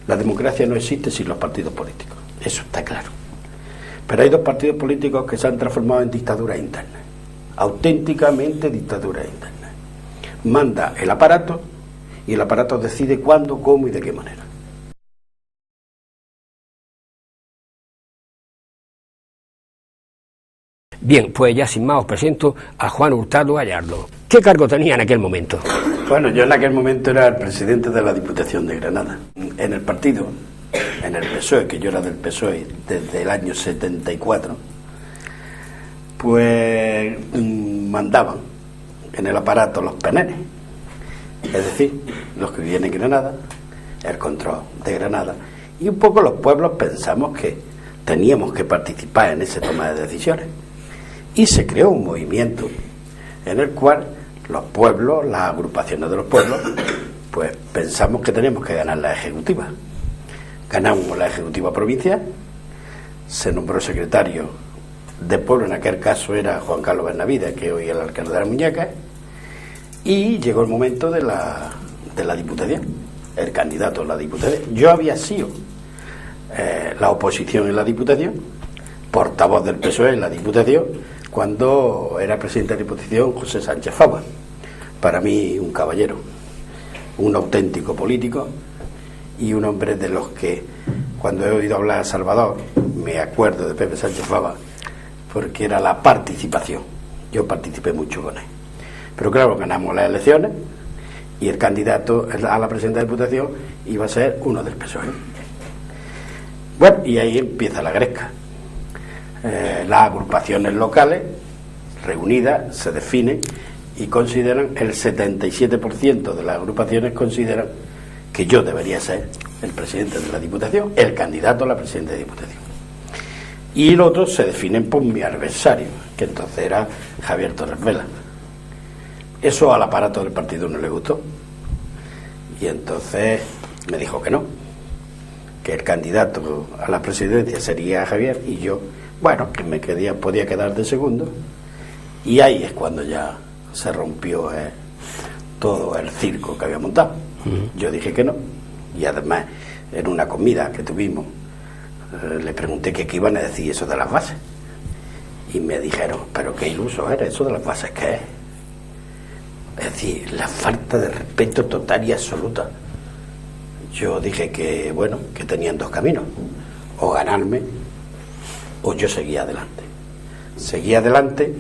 La democracia no existe sin los partidos políticos, eso está claro. Pero hay dos partidos políticos que se han transformado en dictaduras internas, auténticamente dictaduras internas. Manda el aparato y el aparato decide cuándo, cómo y de qué manera. Bien, pues ya sin más os presento a Juan Hurtado Gallardo. ¿Qué cargo tenía en aquel momento? Bueno, yo en aquel momento era el presidente de la Diputación de Granada. En el partido, en el PSOE, que yo era del PSOE desde el año 74, pues mandaban en el aparato los penenes, es decir, los que vivían en Granada, el control de Granada, y un poco los pueblos pensamos que teníamos que participar en esa toma de decisiones. Y se creó un movimiento en el cual los pueblos, las agrupaciones de los pueblos, pues pensamos que teníamos que ganar la ejecutiva. Ganamos la ejecutiva provincial, se nombró secretario de pueblo, en aquel caso era Juan Carlos Benavides, que hoy es el alcalde de la Muñeca, y llegó el momento de la diputación, el candidato a la diputación. Yo había sido la oposición en la diputación, portavoz del PSOE en la diputación, cuando era presidente de la Diputación José Sánchez Fava. Para mí un caballero, un auténtico político y un hombre de los que, cuando he oído hablar a Salvador, me acuerdo de Pepe Sánchez Fava, porque era la participación. Yo participé mucho con él. Pero claro, ganamos las elecciones y el candidato a la presidencia de la Diputación iba a ser uno del PSOE. Bueno, y ahí empieza la gresca. Las agrupaciones locales reunidas se definen y consideran, el 77% de las agrupaciones consideran que yo debería ser el presidente de la Diputación, el candidato a la presidencia de la Diputación. Y los otros se definen por mi adversario, que entonces era Javier Torres Vela. Eso al aparato del partido no le gustó y entonces me dijo que no, que el candidato a la presidencia sería Javier y yo, bueno, que podía quedar de segundo, y ahí es cuando ya se rompió todo el circo que había montado. Yo dije que no, y además en una comida que tuvimos le pregunté que qué iban a decir eso de las bases, y me dijeron, pero qué iluso era eso de las bases, ¿qué es? Es decir, la falta de respeto total y absoluta. Yo dije que, bueno, que tenían dos caminos, o ganarme o yo seguía adelante. Seguí adelante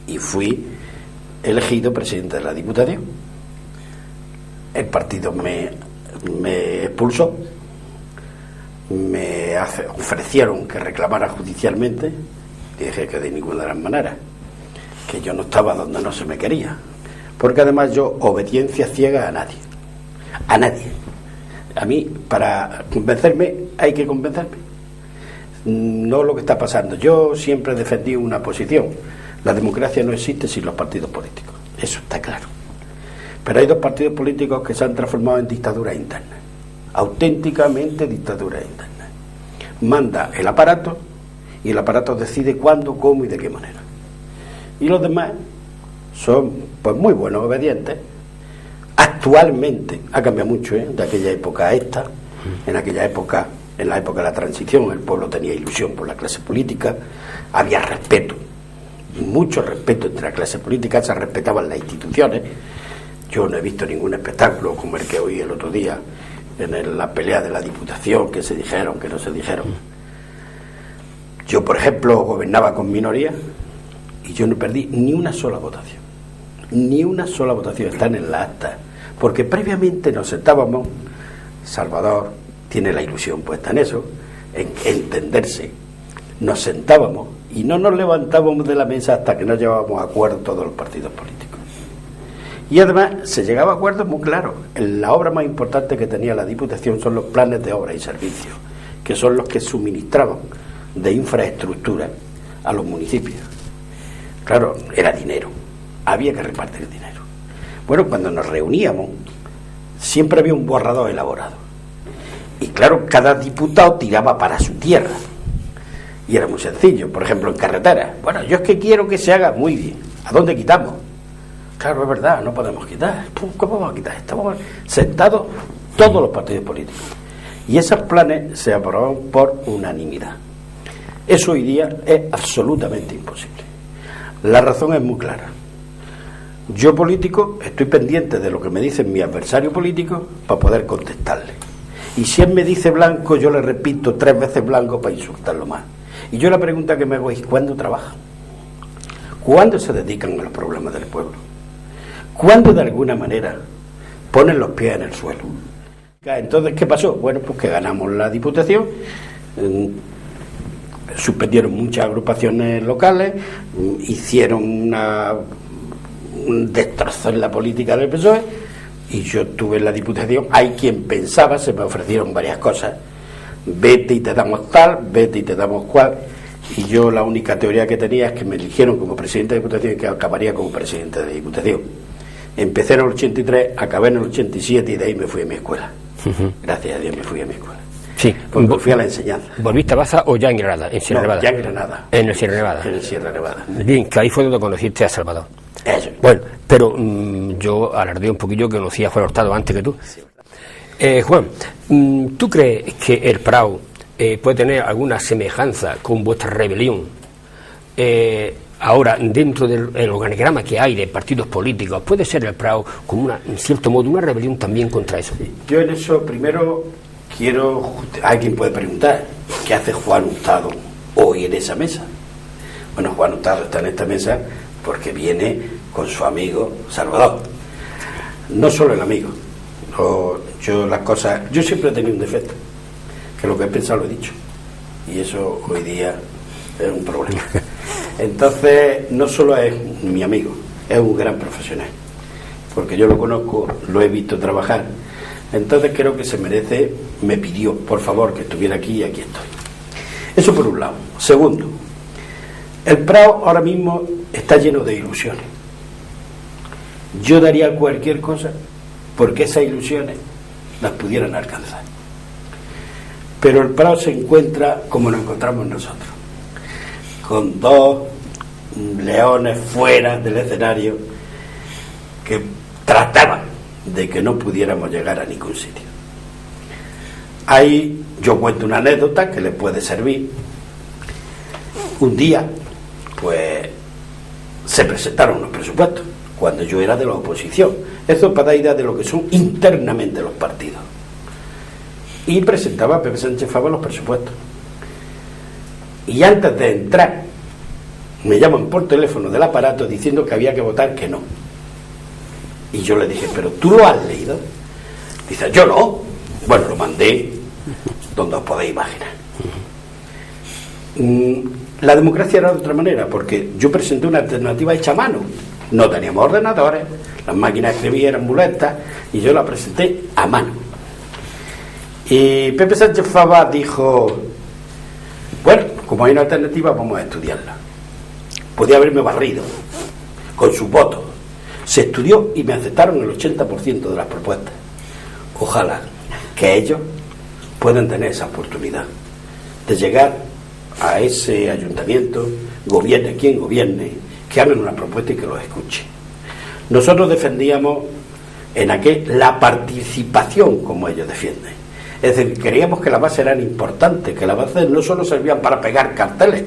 y fui elegido presidente de la Diputación. El partido me expulsó, me ofrecieron que reclamara judicialmente, dije que de ninguna de las maneras, que yo no estaba donde no se me quería, porque además yo obediencia ciega a nadie, a nadie. A mí, para convencerme, hay que convencerme. No lo que está pasando. Yo siempre defendí una posición. La democracia no existe sin los partidos políticos. Eso está claro. Pero hay dos partidos políticos que se han transformado en dictaduras internas. Auténticamente dictaduras internas. Manda el aparato y el aparato decide cuándo, cómo y de qué manera. Y los demás son pues muy buenos obedientes. Actualmente ha cambiado mucho, de aquella época a esta. En aquella época, en la época de la transición, el pueblo tenía ilusión por la clase política, había respeto, mucho respeto entre la clase política, se respetaban las instituciones. Yo no he visto ningún espectáculo como el que oí el otro día en la pelea de la Diputación, que se dijeron, que no se dijeron. Yo, por ejemplo, gobernaba con minoría y yo no perdí ni una sola votación. Ni una sola votación, están en la acta. Porque previamente nos sentábamos, Salvador tiene la ilusión puesta en eso, en entenderse. Nos sentábamos y no nos levantábamos de la mesa hasta que no llevábamos a acuerdo todos los partidos políticos. Y además se llegaba a acuerdos muy claros. La obra más importante que tenía la Diputación son los planes de obra y servicios, que son los que suministraban de infraestructura a los municipios. Claro, era dinero, había que repartir dinero. Bueno, cuando nos reuníamos siempre había un borrador elaborado y claro, cada diputado tiraba para su tierra y era muy sencillo. Por ejemplo, en carreteras, bueno, yo es que quiero que se haga muy bien. ¿A dónde quitamos? Claro, es verdad, no podemos quitar. ¿Cómo vamos a quitar? Estamos sentados todos los partidos políticos Y esos planes se aprobaron por unanimidad. Eso hoy día es absolutamente imposible. La razón es muy clara. Yo, político, estoy pendiente de lo que me dicen mi adversario político para poder contestarle. Y si él me dice blanco, yo le repito 3 veces blanco para insultarlo más. Y yo la pregunta que me hago es: ¿cuándo trabajan? ¿Cuándo se dedican a los problemas del pueblo? ¿Cuándo de alguna manera ponen los pies en el suelo? Entonces, ¿qué pasó? Bueno, pues que ganamos la Diputación, suspendieron muchas agrupaciones locales, hicieron un destrozo en la política del PSOE, y yo estuve en la Diputación. Hay quien pensaba, se me ofrecieron varias cosas: vete y te damos tal, vete y te damos cual. Y yo la única teoría que tenía es que me eligieron como presidente de Diputación y que acabaría como presidente de Diputación. Empecé en el 83, acabé en el 87 y de ahí me fui a mi escuela. Gracias a Dios me fui a mi escuela. Sí. Porque fui a la enseñanza. ¿Volviste a Baza o ya en Granada? En Sierra Nevada. Ya en Granada. En el Sierra Nevada. En el Sierra Nevada. Bien, que ahí fue donde conociste a Salvador. Eso. Bueno, pero yo alardeo un poquillo que conocí a Juan Hurtado antes que tú. Sí. Juan, ¿tú crees que el Prado puede tener alguna semejanza con vuestra rebelión ahora dentro del organigrama que hay de partidos políticos? ¿Puede ser el Prado como en cierto modo una rebelión también contra eso? Yo en eso primero quiero... Alguien puede preguntar: ¿qué hace Juan Hurtado hoy en esa mesa? Bueno, Juan Hurtado está en esta mesa porque viene con su amigo Salvador. No solo el amigo. Yo siempre he tenido un defecto, que lo que he pensado lo he dicho, y eso hoy día es un problema. Entonces, no solo es mi amigo, es un gran profesional, porque yo lo conozco, lo he visto trabajar. Entonces creo que se merece, me pidió por favor que estuviera aquí, y aquí estoy. Eso por un lado. Segundo, el Prado ahora mismo está lleno de ilusiones. Yo daría cualquier cosa porque esas ilusiones las pudieran alcanzar. Pero el Prado se encuentra como nos encontramos nosotros, con 2 leones fuera del escenario que trataban de que no pudiéramos llegar a ningún sitio. Ahí yo cuento una anécdota que les puede servir. Un día, pues, se presentaron los presupuestos, cuando yo era de la oposición. Eso para dar idea de lo que son internamente los partidos. Y presentaba Pepe Sánchez Fava los presupuestos. Y antes de entrar, me llaman por teléfono del aparato diciendo que había que votar que no. Y yo le dije: ¿pero tú lo has leído? Dice: yo no. Bueno, lo mandé donde os podéis imaginar. La democracia era de otra manera, porque yo presenté una alternativa hecha a mano. No teníamos ordenadores, las máquinas de escribir eran muletas, y yo la presenté a mano. Y Pepe Sánchez Fava dijo: bueno, como hay una alternativa, vamos a estudiarla. Podía haberme barrido con sus votos. Se estudió y me aceptaron el 80% de las propuestas. Ojalá que ellos puedan tener esa oportunidad de llegar a ese ayuntamiento, gobierne quien gobierne, que hagan una propuesta y que los escuche. Nosotros defendíamos en aquel la participación como ellos defienden. Es decir, creíamos que las bases eran importantes, que las bases no solo servían para pegar carteles,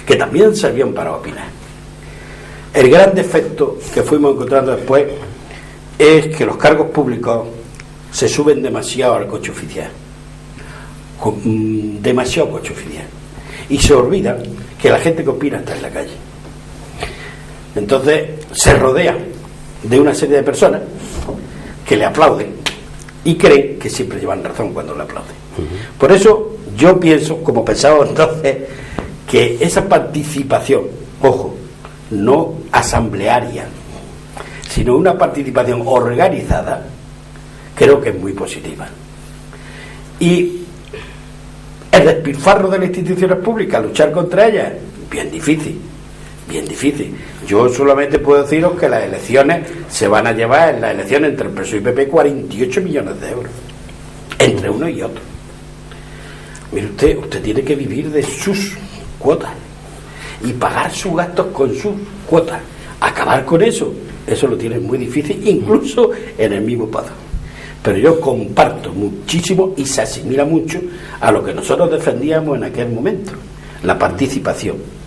que también servían para opinar. El gran defecto que fuimos encontrando después es que los cargos públicos se suben demasiado al coche oficial, demasiado coche oficial, y se olvida que la gente que opina está en la calle. Entonces se rodea de una serie de personas que le aplauden y creen que siempre llevan razón cuando le aplauden. Por eso yo pienso, como pensaba entonces, que esa participación, ojo, no asamblearia, sino una participación organizada, creo que es muy positiva. Y el despilfarro de las instituciones públicas, luchar contra ellas, bien difícil, bien difícil. Yo solamente puedo deciros que las elecciones se van a llevar, en las elecciones entre el PSOE y PP, 48 millones de euros entre uno y otro. Mire usted tiene que vivir de sus cuotas y pagar sus gastos con sus cuotas. Acabar con eso lo tiene muy difícil, incluso en el mismo Pazo. pero yo comparto muchísimo y se asimila mucho a lo que nosotros defendíamos en aquel momento, la participación.